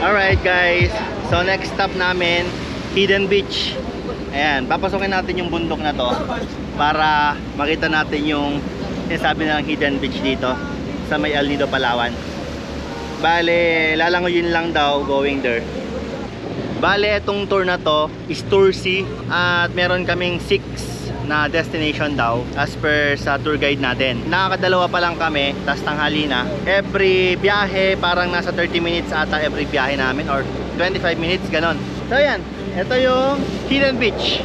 Alright guys, so next stop namin, Hidden Beach. Ayan, papasokin natin yung bundok na to para makita natin yung sinasabi ng Hidden Beach dito sa may El Nido, Palawan. Bale, lalangoyin lang daw going there. Bale, itong tour na to is Tour C at meron kaming 6 na destination daw as per sa tour guide natin. Nakakadalawa pa lang kami, tas tanghali na. Every biyahe parang nasa 30 minutes ata every biyahe namin or 25 minutes, ganon. So yan, ito yung Hidden Beach.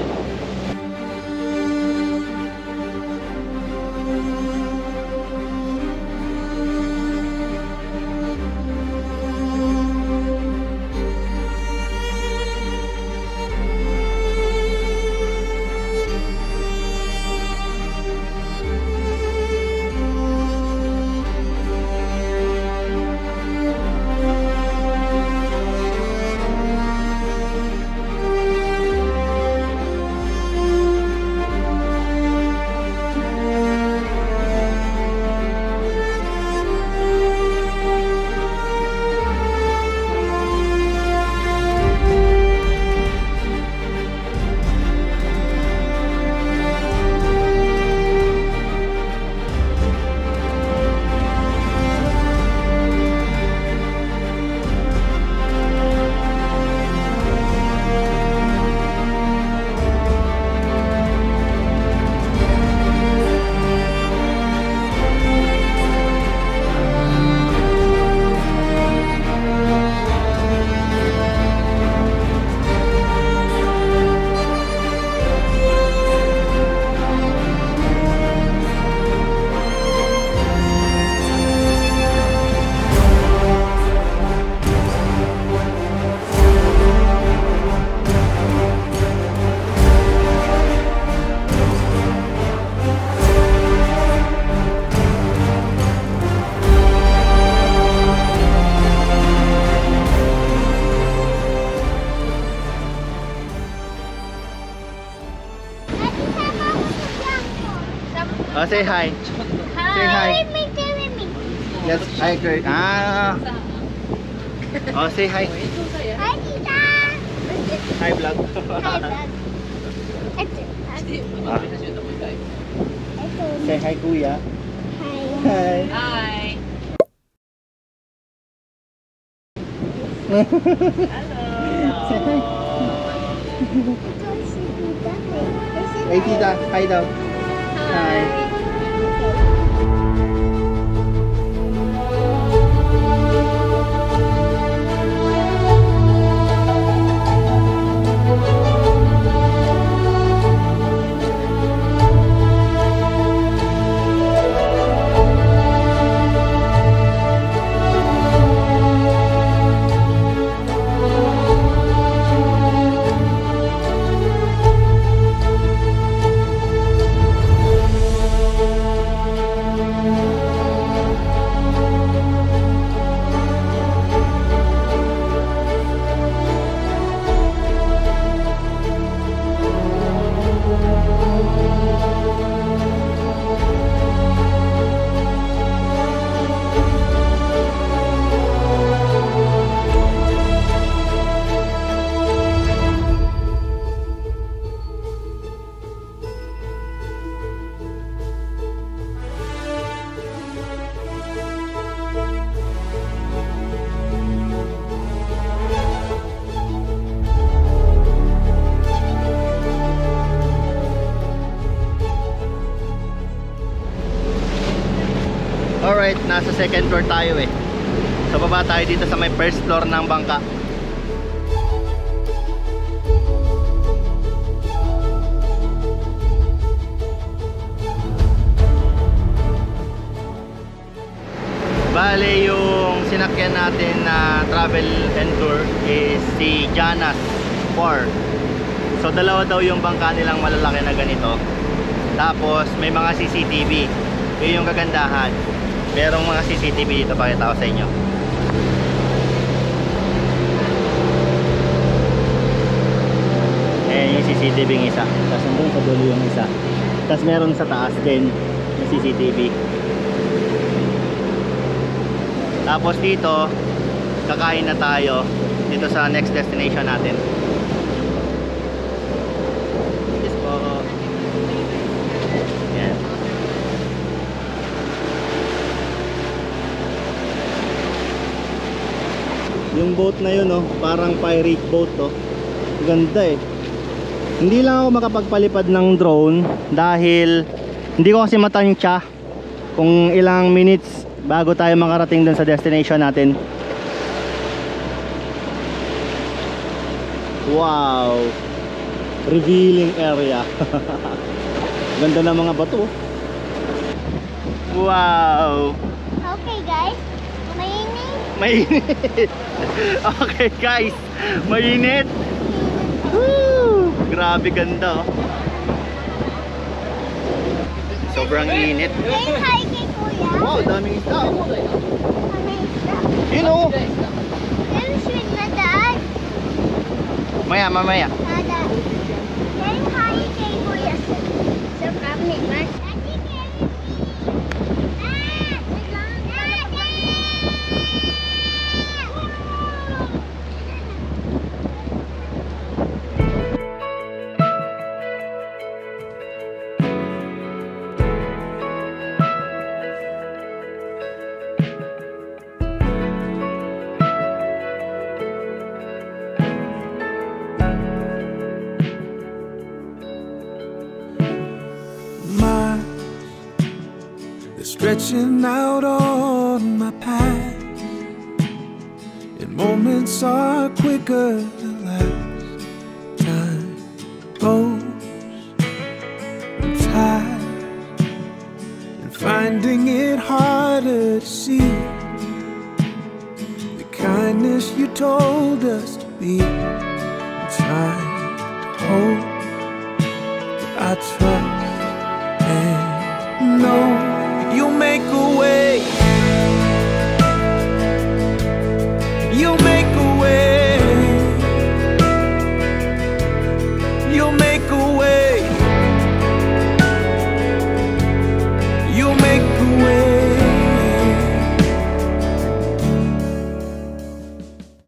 Oh, say hi. Say hi. With me. Yes, I agree. Ah. Oh, say hi. Hi, Tita. Hi, vlog. Hi, Dad. Ah. Say hi, kuya. Hi. Hi. Say hi. Hey, tita. Hi daw. Hi. Alright, nasa second floor tayo eh. So baba tayo dito sa may first floor ng bangka. Bale, yung sinakyan natin na travel and tour is si Janas 4. So dalawa daw yung bangka nilang malalaki na ganito. Tapos may mga CCTV. Yun yung kagandahan. Merong mga CCTV dito, pakita ko sa inyo. Ayan yung CCTV ng isa. Tapos nandun sa dulo yung isa. Tapos meron sa taas din na CCTV. Tapos dito kakain na tayo dito sa next destination natin. Yes po. Yan. Yung boat na yun, oh, parang pirate boat, oh. Ganda eh. Hindi lang ako makapagpalipad ng drone dahil hindi ko kasi matansya kung ilang minutes bago tayo makarating dun sa destination natin. Wow, revealing area. Ganda ng mga bato. Wow, Okay guys, mainit. mainit. Okay guys, mainit. Woo! Grabe ganda, oh. Sobrang init. Say hi kay Kuya. Wow, daming isda. May isda. You know. Yan, sweet na dad. Mamaya. Dada. Say hi kay Kuya. Sa cabinet, man. Daddy, carry me. Ah! Wait lang. Daddy! Stretching out on my path, and moments are quicker than last. Time goes, I'm tired, and finding it harder to see the kindness you told us to be. I'm trying to hope that I trust and know you'll make a way. You'll make a way. You'll make a way. You'll make a way.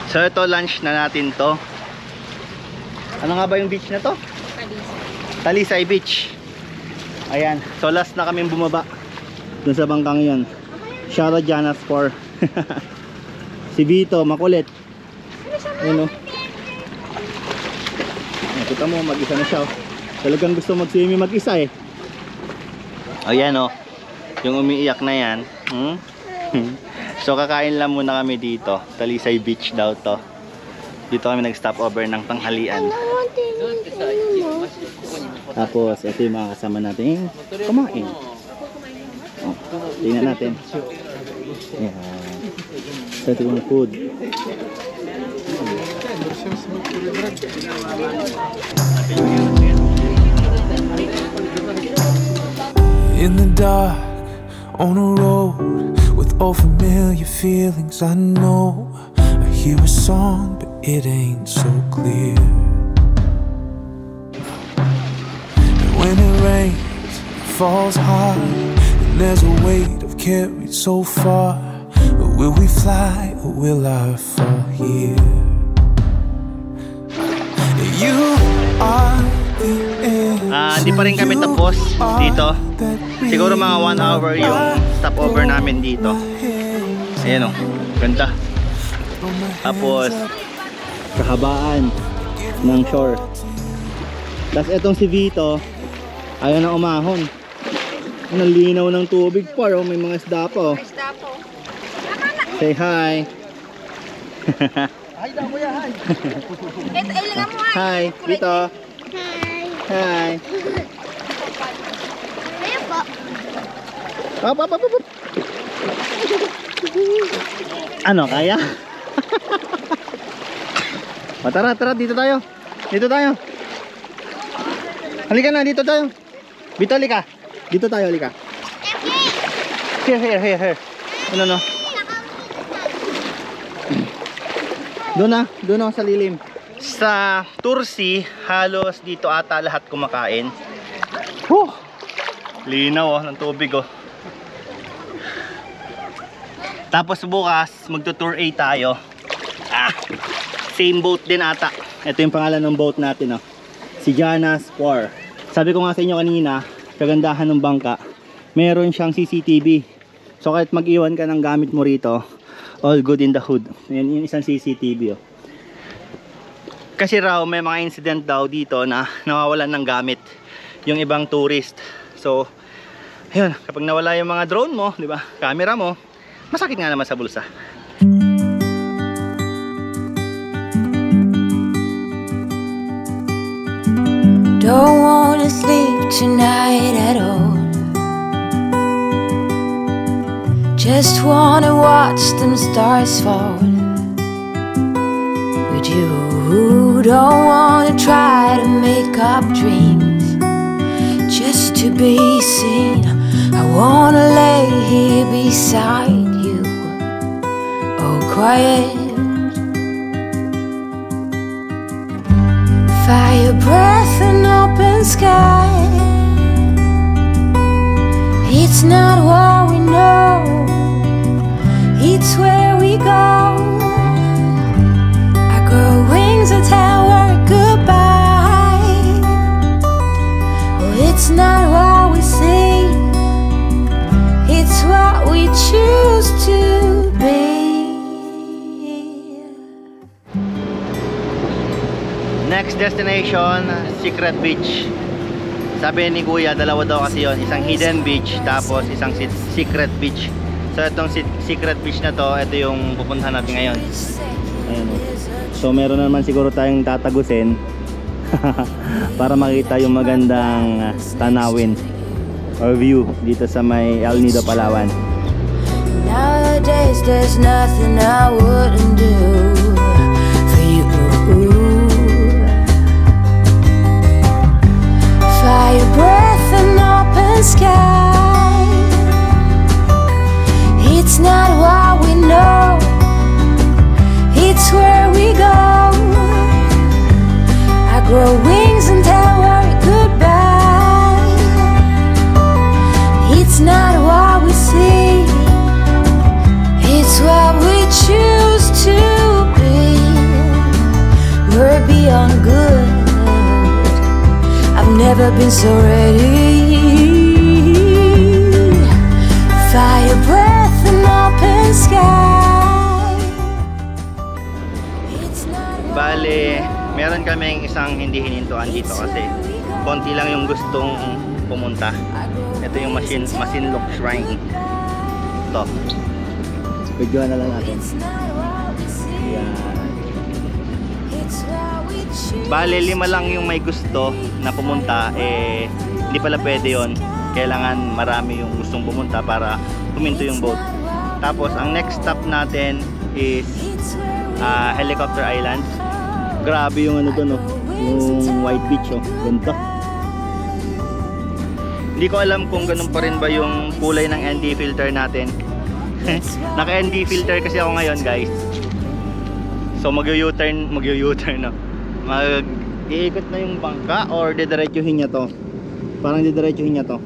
So ito, lunch na natin to. Ano nga ba yung beach na to? Talisay Beach. Ayan, so last na kaming bumaba dun sa bangkang yun. Shout out Jana Sport. Si Vito, makulit. Ayun, oh. Nakita mo, mag-isa na siya, oh. Talagang gusto mag-swimming mag-isa eh. Ayan, oh. Yung umiiyak na yan. So kakain lang muna kami dito. Talisay Beach daw to. Dito kami nag-stop over ng tanghalian. Tapos ito yung mga kasama natin kumain. Oh, tingnan natin. Ayan. So ito yung food. In the dark, on a road with all familiar feelings, I know I hear a song, but it ain't so clear. And when it rains, it falls hard, and there's a weight I've carried so far. But will we fly or will I fall here? You are the end. Hindi pa rin kami tapos dito. Siguro mga 1 hour yung stopover namin dito. Ayan, oh, ganda. Tapos kahabaan ng shore. Tapos etong si Vito, ayaw na umahon. Ang linaw ng tubig pa, oh. May mga isda pa, oh. Say hi. Hi daw, kuya, hi. Hi, Vito. Hi. Hi. Ayun po. Up. Ano, kaya? Tara, dito tayo. Halika na, dito tayo. Vito, halika. Dito tayo, halika. Here. Ano. Doon na sa lilim. Sa Tursi, halos dito ata lahat kumakain. Linaw, oh, ng tubig, oh. Tapos bukas magto-tour A tayo Same boat din ata. Ito yung pangalan ng boat natin, oh. Si Jana Spar. Sabi ko nga sa inyo kanina, kagandahan ng bangka, meron siyang CCTV. So kahit mag-iwan ka ng gamit mo rito, all good in the hood. Yan yung isang CCTV, oh. Kasi raw may mga incident daw dito na nawawalan ng gamit yung ibang tourist. So ayun, kapag nawala yung mga drone mo, di ba, camera mo, masakit nga naman sa bulsa. Don't wanna sleep tonight at all. Just wanna watch them stars fall with you. Don't wanna try to make up dreams just to be seen. I wanna lay here beside you, all quiet. Fire breath and open sky. It's not what we know, it's where we go. I grow wings and tell her goodbye. Oh, it's not what we see, it's what we choose to be. Next destination, Secret Beach. Sabi ni Kuya, dalawa daw kasi yon, isang hidden beach tapos isang secret beach. So itong secret beach na to, ito yung pupuntahan natin ngayon. Ayan, so meron naman siguro tayong tatagusin para makita yung magandang tanawin or view dito sa may El Nido, Palawan. Nowadays there's nothing I wouldn't do for you. Fire breath and open sky. It's not what we know, it's where we go. I grow wings and tell her goodbye. It's not what we see, it's what we choose to be. We're beyond good, I've never been so ready. Fire breath and open sky. Bale, meron kaming isang hindi hinintuan dito kasi konti lang yung gustong pumunta. Ito yung Masinloc Shrine. Ito. Videoan na lang natin. Yan. Bale, 5 lang yung may gusto na pumunta, eh hindi pala pwede yon. Kailangan marami yung gustong pumunta para huminto yung boat. Tapos ang next stop natin is Helicopter Island. Grabe yung ano doon, oh, yung White Beach, oh, ganda. Hindi ko alam kung ganun pa rin ba yung kulay ng ND filter natin. Naka ND filter kasi ako ngayon, guys. So mag-u-turn no. Mag-iikot na yung bangka or didiretsuhin niya to. Parang didiretsuhin niya to.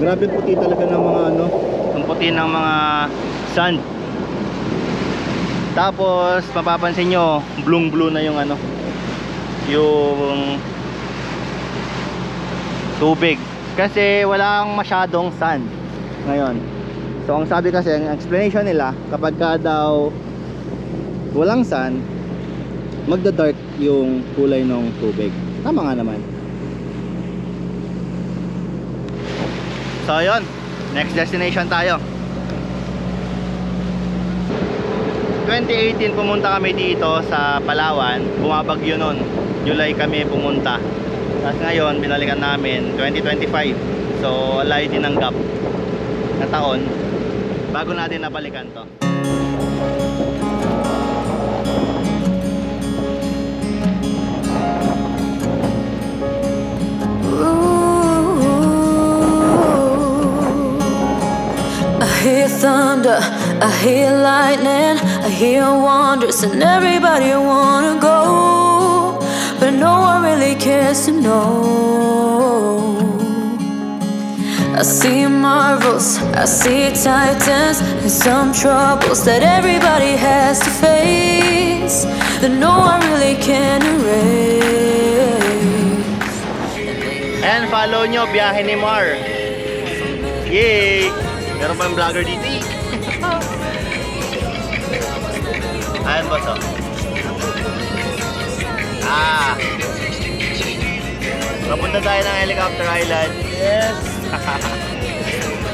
Grabe puti talaga ng mga ano, ang puti ng mga sand. Tapos mapapansin nyo, blue na yung ano, yung tubig. Kasi walang masyadong sand ngayon. So ang sabi kasi, ang explanation nila, kapag ka daw walang sand, magda-dark yung kulay ng tubig. Tama nga naman. So yun, next destination tayo. 2018 pumunta kami dito sa Palawan. Bumabagyo nun, July kami pumunta. Tapos ngayon binalikan namin 2025. So alay din ang gap na taon bago natin nabalikan to. I hear thunder, I hear lightning, I hear wonders, and everybody wanna go, but no one really cares to know. I see marvels, I see titans, and some troubles that everybody has to face, that no one really can erase. Ayan, follow nyo, biyahe ni Mar. Yay! Meron pa yung vlogger dito eh. Ayan, boss, oh. Papunta tayo ng Helicopter Island. Yes.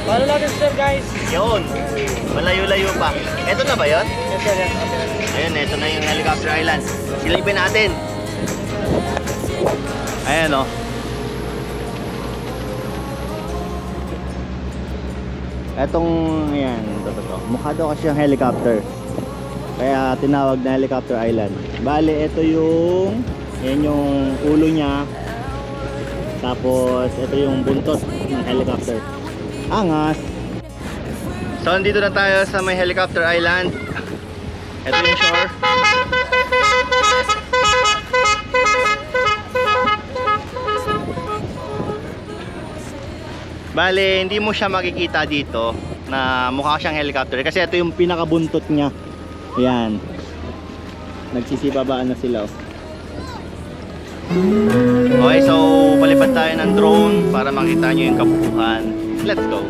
Paano natin step, guys? Yun. Malayo-layo pa. Eto na ba yun? Yes, sir. Yes, okay. Ayun, eto na yung Helicopter Island. Silipin natin. Ayan, oh. Etong, ayan, ito. Mukha daw kasi yung helicopter. Kaya tinawag na Helicopter Island. Bale, ito yung, yan yung ulo niya. Tapos, ito yung buntot ng helicopter. Angas! So, andito na tayo sa may Helicopter Island. Ito yung shore. Bale, hindi mo siya makikita dito na mukha siyang helicopter kasi ito yung pinakabuntot niya. Ayan. Nagsisibabaan na sila. Okay, so palipad tayo ng drone para makita nyo yung kabuuan. Let's go!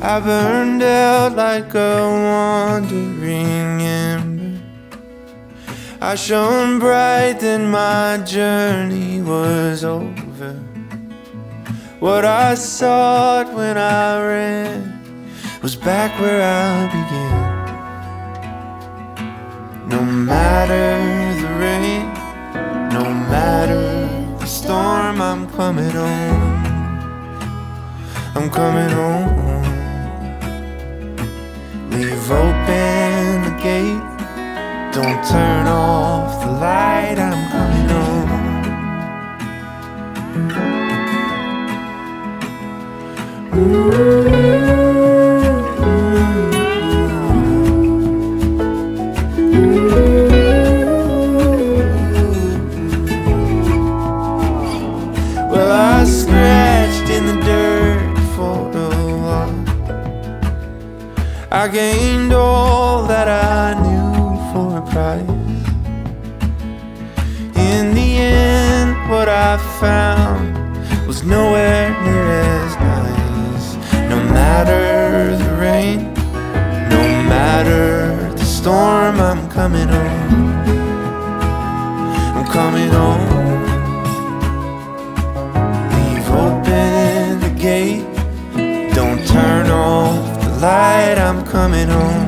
I burned out like a wandering ember. I shone bright, then my journey was over. What I sought when I ran was back where I began. No matter the rain, no matter the storm, I'm coming home. I'm coming home. Leave open the gate, don't turn off the light, I'm coming home. Well, I scratched in the dirt for a while. I gained all that I knew for a price. In the end, what I found was nowhere near as nice. No matter the rain, no matter the storm, I'm coming home. I'm coming home. Leave open the gate, don't turn off the light, I'm coming home.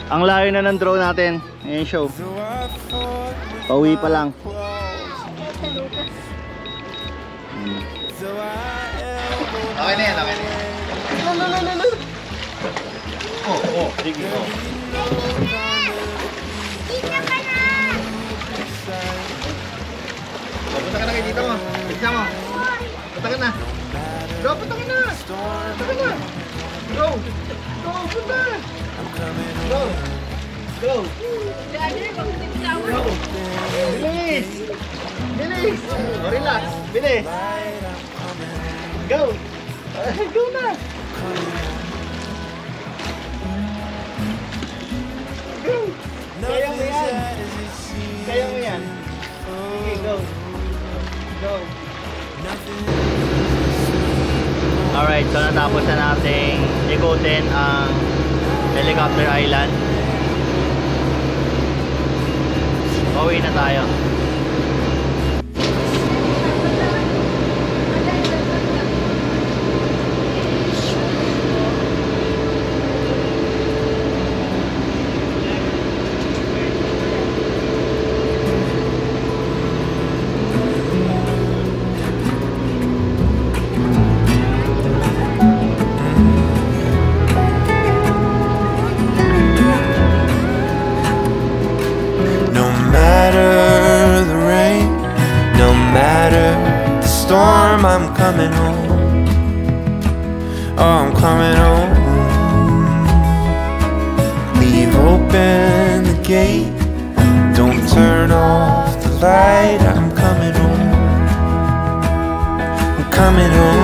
Ang layo na ng drone natin. Ayan show. Pauwi pa lang. Okay na yan, okay na yan. Sige, Ika ka na! Punta ka na kayo dito mo. Pizza mo. Punta ka na. Go, punta ka na. Punta ka na. Go. Go, punta. Go. Go. Go. Bilis. Bilis. O, relax. Bilis. Go. Go na. Go. Kaya mo yan. Kaya mo yan. Okay, go. Go. Alright, so natapos na nating ikutin ang Helicopter Island. Pauwi na tayo. I'm coming home. Oh, I'm coming home. Leave open the gate, turn off the light. I'm coming home. I'm coming home.